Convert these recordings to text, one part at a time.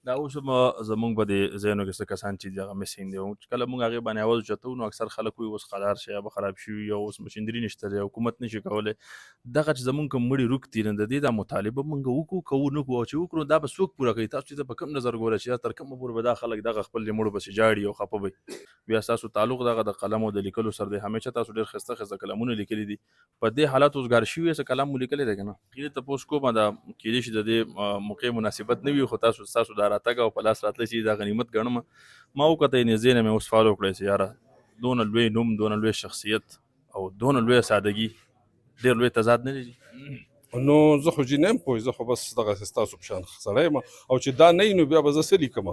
دا اوس هم زمونږ په دې ذهنو کې څه کسان چې دي هغه مسین دي چې کله موږ هغې باندې اول اوچتو نو اکثر خلک وایي اوس قرار شي به خراب شوي یا اوس مشینري نشته دی حکومت نشي کولی دغه چې زمونږ کوم مړي روک دي نو د دې دا مطالبه موږ وکړو کوو نه کوو چې وکړو دا به څوک پوره کوي تاسو چې په کوم نظر ګوره چې تر کومه پورې به دا خلک دغه خپل مړو پسې جاړي او خفه وي بیا ستاسو تعلق دغه د قلم او د لیکلو سره دی همیشه تاسو ډېر ښایسته ښایسته کلمونه لیکلي دي په دې حالت اوس ګار شوي څه کلام مو لیکلی دی که نه هغې تپوس کومه دا کیدای شي د دې موقع مناسبت نه وي خو تاسو دا راتګ او په لاس راتلی چې دا غنیمت ګڼم ما وکتئ نږدې نه مې اوس فالو کړی چې یاره دونه لوی نوم دونه لوی شخصیت او دونه لوی سادګي ډېر لوی تضاد نه دی نو زه خو جی نه یم پوه زه خو بس دغسې ستاسو په شان سړی یم او چې دا نه وي نو بیا به زه څه لیکم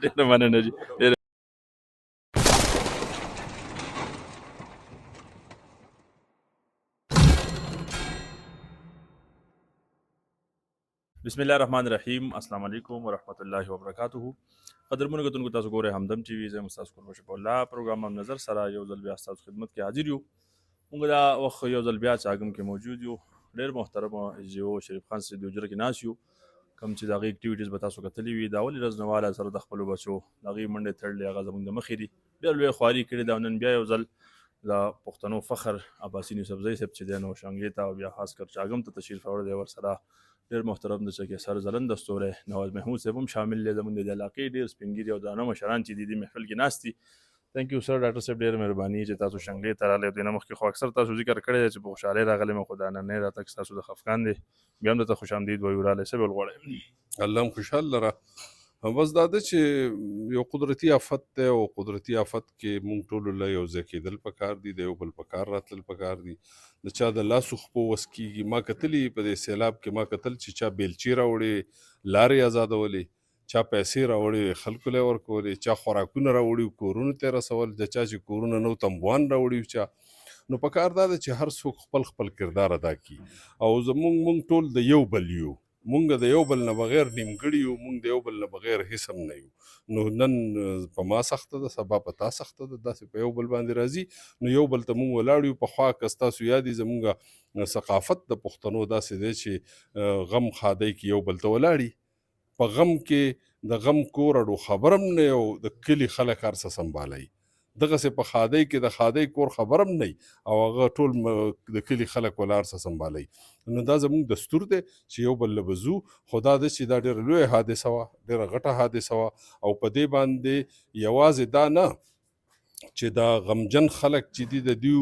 ډېره مننه جي ډېره بسم الله الرحمن الرحیم السلام علیکم ورحمۃ اللہ وبرکاتہ قدرمنو کتونکو تاسو ګورئ همدم ټي وي زه یم ستاسو کوربه شفیع الله پروګرام هم نظر سره یو ځل بیا ستاسو خدمت کې حاضر یو موږ دا وخت یو ځل بیا چاګم کې موجود یو ډېر محترم جیو شریف خان صاحب د حجره کې ناست یو کوم چې د هغې اکټیویټیز به تاسو کتلي وي دا ولې ورځ نواله سره د خپلو بچو د هغې منډې تړلې هغه زموږ د مخې دي ډېر لویه خواري کړې ده او نن بیا یو ځل د پښتنو فخر عباسین یوسفزۍ صاحب چې دی نو شانګلې ته او بیا خاص کر چاګم ته تشریف راوړی دی ورسره ډېر محترم د چکې سر زلند ستوری نواز محمود صاحب هم شامل دی زموږ د علاقې ډېر سپین ږیري او درانه مشران چې دي دې محفل کې ناست دي تھینک یو سر ډاکټر صاحب ډېره مهرباني چې تاسو شانګلې ته راغلی دې نه مخکې خو اکثر تاسو ذکر کړی دی چې په خوشحالۍ راغلی یم خو دا نننی راتګ ستاسو د خفګان دی بیا هم درته خوش آمدید وایو رالی څه بل غواړئ الله هم خوشحال لره بس دا ده چې یو قدرتي آفت دی او قدرتي آفت کې مونږ ټولو له یو ځای کېدل پکار دي د یو بل په کار راتلل پکار دي د چا د لاسو خپو وس کېږي ما کتلي په دې سیلاب کې ما کتل چې چا بیلچې راوړې لارې ازادولې چا پیسې راوړې خلکو له ورکولې چا خوراکونه راوړي کورونو ته رسول د چا چې کورونه نو تنبوان راوړي چا نو پکار دا ده چې هر څوک خپل خپل کردار ادا کړي او مونږ ټول د یو بل یو مونږ د یو بل نه بغیر نیمګړي یو مونږ د یو بل نه بغیر هیڅ هم نه یو نو نن په ما سخته ده سبا په تا سخته ده داسې په یو بل باندې راځي نو یو بل ته مونږ ولاړ یو پخوا که ستاسو یاد وي زمونږ ثقافت د پښتنو داسې دی چې غم ښادۍ کې یو بل ته ولاړي په غم کې د غم کور اډو خبر هم نه یو د کلي خلک هر څه سنبالوي دغسې په ښادۍ کې د ښادۍ کور خبر هم نه او هغه ټول د کلي خلک ولاړ څه سنبالوي نو دا زموږ دستور دی چې یو بل له به ځو خو دا ده چې دا ډېره لویه حادثه وه ډېره غټه حادثه وه او په دې باندې یوازې دا نه چې دا غمجن خلک چې دي د دیو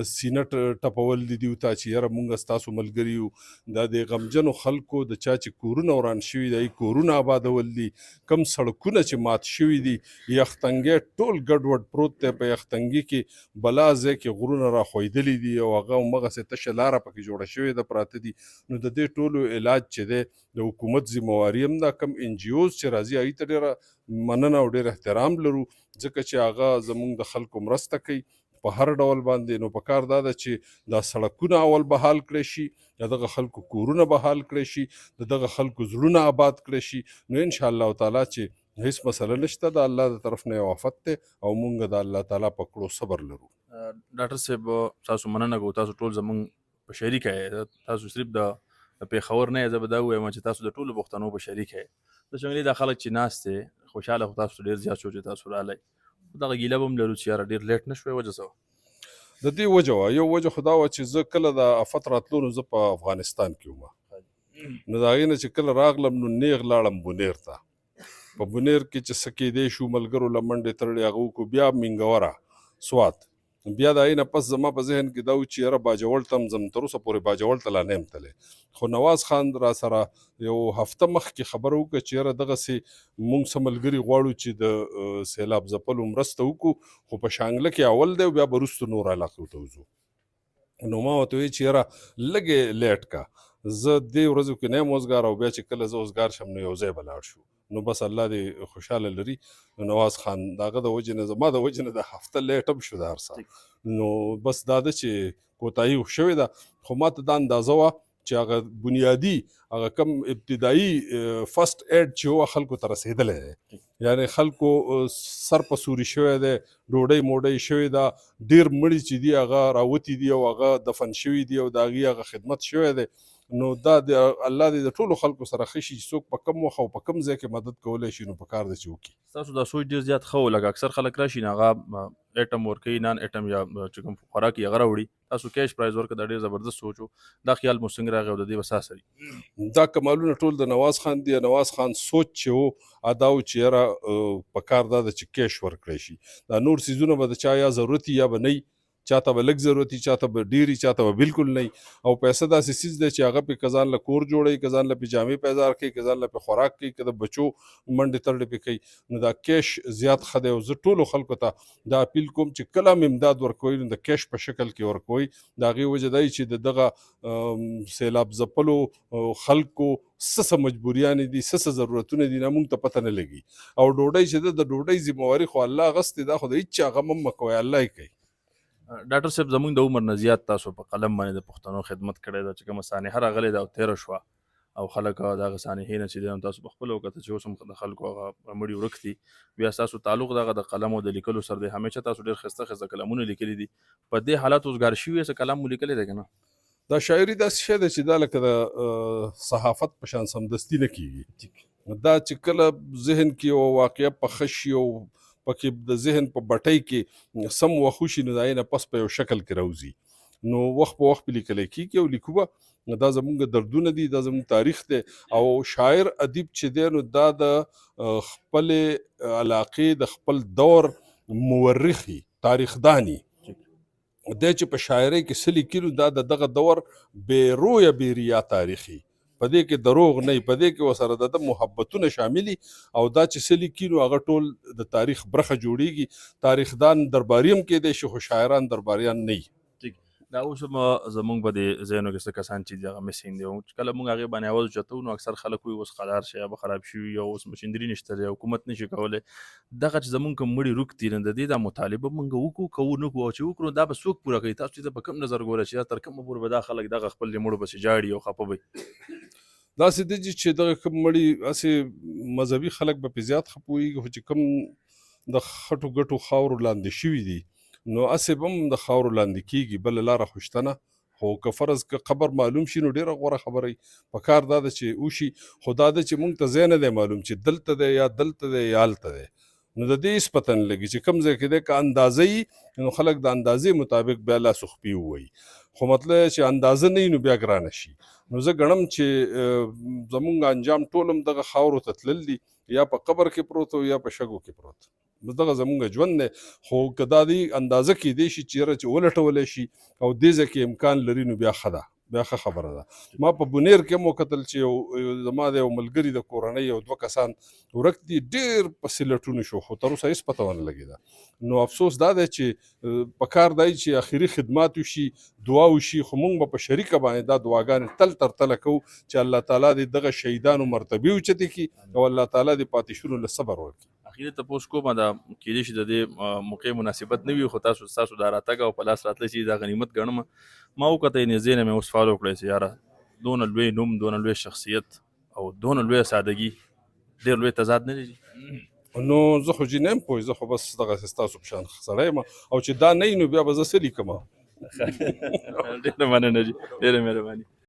سینه ټپول دي دیو ته چې یاره مونږ ستاسو ملګري یو دا د غمجنو خلکو د چا چې کورونه وران شوي دی کورونه آبادول دي کم سړکونه چې مات شوي دي یختنګی ټول ګډوډ پروت دی په یختنګي کې بلا ځای کې غرونه راښویدلي دي او هغه همغسې تشه لاره پکې جوړه شوې ده پراته دي نو د دې ټولو علاج چې دی د حکومت ذمواري هم ده کم ان جی اوز چې راځي هغې ته ډېره مننه او ډېر احترام لرو ځکه چې هغه زموږ د خلکو مرسته کوي په هر ډول باندې نو پکار دا ده چې دا سړکونه اول بحال کړی شي د دغه خلکو کورونه بحال کړی شي د دغه خلکو زړونه آباد کړی شي نو انشاءالله تعالی چې هیڅ مسله نشته د الله د طرف نه یو آفت دی او مونږ د الله تعالی په کړو صبر لرو ډاکټر صاحب تاسو مننه کوو تاسو ټول زموږ په شریکه یې تاسو صرف د پېښور نه یې زه به دا ووایم چې تاسو د ټولو پښتنو په شریکه یې د شنګلې دا خلک چې ناست دی خوشحاله خو تاسو ډېر زیات شو چې تاسو رالی دغه ګیله به هم لرو چې یاره ډېر لیټ نه شوی وجه څه د دې وجه وه یو وجه خو دا وه چې زه کله د آفت راتلو نو زه په افغانستان کې وم نو د هغې نه چې کله راغلم نو نیغ لاړم بونیر ته په بونیر کې چې څه کېدی شو ملګرو له منډې تړلې هغه وکړو بیا مینګوره سوات بیا د هغې نه پس زما په ذهن کې دا و چې یاره باجوړ ته هم ځم تر اوسه پورې باجوړ ته لا نه یم تللی خو نواز خان را سره یو هفته مخکې خبره وکړه چې یاره دغسې مونږ څه ملګري غواړو چې د سیلاب ځپلو مرسته وکړو خو په شانګله کې اول دی بیا به وروستو نور علاقو ته وځو نو ما ورته وویل چې یاره لږې لیټ کا زه دې ورځو کې نه یم اوزګار او بیا چې کله زه اوزګار شم نو یو ځای به لاړ شو نو بس الله دې خوشحاله لري نواز خان د هغه د وجې نه زما د وجې نه د هفته لیټ هم شو د هر څه نو بس دا ده چې کوتاهي شوې ده خو ما ته دا اندازه وه چې هغه بنیادي هغه کم ابتدایي فرست ایډ چې هو خلکو ته رسېدلی دی یعنې خلکو سر په سوري شوی دی ډوډۍ موډۍ شوې ده ډېر مړي چې دي هغه راوتي دي او هغه دفن شوي دي او د هغې هغه خدمت شوی دی نو دا د الله دې د ټولو خلکو سره ښه شي چې څوک په کم وخت او په کم ځای کې مدد کولی شي نو پکار ده چې وکړي. ستاسو دا سوچ ډېر زیات ښه و، لکه اکثر خلک راشي نو هغه ایټم ورکوي، نان ایټم یا چې کوم خوراک یې هغه راوړي، تاسو کیش پرایز ورکړه، دا ډېر زبردست سوچ و. دا خیال مو څنګه راغی او د دې به څه اثر دا کمالونه ټول د نواز خان دی. نواز خان سوچ چې و دا و چې یاره پکار دا ده چې کیش ورکړی شي. دا نور څیزونه به د چا یا ضرورت یا به نه چاته به لږ ضرورت وي، چاته به ډېر وي، چاته به بالکل نه وي. او پیسه داسې څیز دی چې هغه پې که ځان له کور جوړوي، که ځان له پې جامې پیزار کوي، که ځان له پې خوراک کوي، که د بچو منډې ترډې پې کوي، نو دا کیش زیات ښه دی. او زه ټولو خلکو ته دا اپیل کوم چې کله هم امداد ورکوئ نو د کیش په شکل کې ورکوئ. د هغې وجه دا چې د دغه سیلاب ځپلو خلکو څه مجبوریانې دي، څه ضرورتونه دي، نه موږ ته پته نه لګي. او ډوډۍ چې ده د ډوډۍ ذمواري خو الله اخیستې ده، خو د هېڅ چا غم هم مه کوئ، الله یې کوي. ډاکټر صاحب زموږ د عمر نه زیات تاسو په قلم باندې د پښتنو خدمت کړی ده، چې کومه سانحه راغلې ده او تېره شوه او خلک دغه سانحې نه چې دی تاسو په خپله وکتل چې اوس هم د خلکو هغه مړي ورک دي، بیا ستاسو تعلق دغه د قلم او د لیکلو سره دی. همیشه تاسو ډېر ښایسته ښایسته کلمونه لیکلي دي. په دې حالت اوس ګار شوي څه کلام مو لیکلی دی که نه؟ دا شاعري داسې شی دی چې دا لکه د صحافت په شان سمدستي نه کېږي. دا چې کله ذهن کې یو واقعه پخه شي او پکې د ذهن په بټۍ کې سم وخت وشي نو د هغې نه پس په یو شکل کې راوځي. نو وخت په وخت پې لیکلی کېږي او لیکو به. دا زموږ دردونه دي، دا زموږ تاریخ دی. او شاعر ادیب چې دی نو دا د خپلې علاقې د خپل دور مورخي تاریخداني دی چې په شاعرۍ کې څه لیکلي دا د دغه دور بې رویه بې ریا تاریخي. په دې کې دروغ نه وي، په دې کې ورسره د ده محبتونه شاملي. او دا چې څه لیکي نو هغه ټول د تاریخ برخه جوړیږي. تاریخدان درباري هم کېدی شي خو شاعران درباریان نه وي. دا اوس هم زموږ په دې ځایونو کې څه کسان چې دي هغه مسین دي، او چې کله موږ هغې باندې اواز اوچتوو نو اکثر خلک وایي اوس قرار شی به خراب شوي یا اوس مشینري نشته دی، حکومت نشي کولی. دغه چې زموږ کوم مړي روک دي نو د دې دا مطالبه موږ وکړو که ونه کړو، او چې وکړو دا به څوک پوره کوي؟ تاسو چې په کوم نظر ګوره چې دا تر کومه پورې به دا خلک دغه خپل مړو پسې جاړي او خفه وي؟ داسې دی چې دغه کوم مړي هسې مذهبي خلک به پې زیات خفه وهېږي، خو چې کوم د خټو ګټو خاورو لاندې شوي دي نو هسې به هم د خاورو لاندې کېږي، بله لاره خو شته نه. خو که فرض که قبر معلوم شي نو ډېره غوره خبره وي. پکار دا ده چې وشي، خو دا ده چې موږ ته ځای نه دی معلوم چې دلته دی یا دلته دی یا هلته دی. نو د دې هېڅ پته نه لګي چې کوم ځای کې دی. که اندازه وي نو خلک د اندازې مطابق بیا لاس خپې ووایي، خو مطلب چې اندازه نه وي نو بیا ګرانه شي. نو زه ګڼم چې زمونږ انجام ټول هم دغه خاورو ته تلل دي، یا په قبر کې پروت یا په شګو کې پروت. دغه زمونږ ژوند دی. خو که دا دی اندازه کېدی شي چې ولټولی شي او دې ځای کې امکان لري نو بیا ښه ده، بیا ښه خبره ده. ما په بونیر کې هم وکتل چې زما د یو ملګري د کورنۍ یو دوه کسان ورک دي، ډېر پسې لټون شو خو تر اوسه هېڅ پته ونه لګېده. نو افسوس دا دی چې پکار دی چې آخري خدمات وشي، دعا وشي، خو موږ به په شریکه باندې دا دعاګانې تل تر تله کوو چې الله تعالی دې دغه شهیدانو مرتبې اوچتې کړي او الله تعالی دې پاتې شونو له صبر ورکړي. اخیری تپوس کومه دا کېدای شي د دې موقع مناسبت نه وي، خو تاسو دا راتګ او په لاس راتلی چې دا غنیمت ګڼم. ما وکته یې نږدې نه مې اوس فالو کړی چې یاره دونه لوی نوم، دونه لوی شخصیت او دونه لویه سادګي ډېر لوی تضاد نه دی. نو زه خو جې نه یم پوه، زه خو بس دغسې ستاسو په شان سړی یم، او چې دا نه وي نو بیا به زه څه لیکم. ډېره مننه جي، ډېره مهرباني.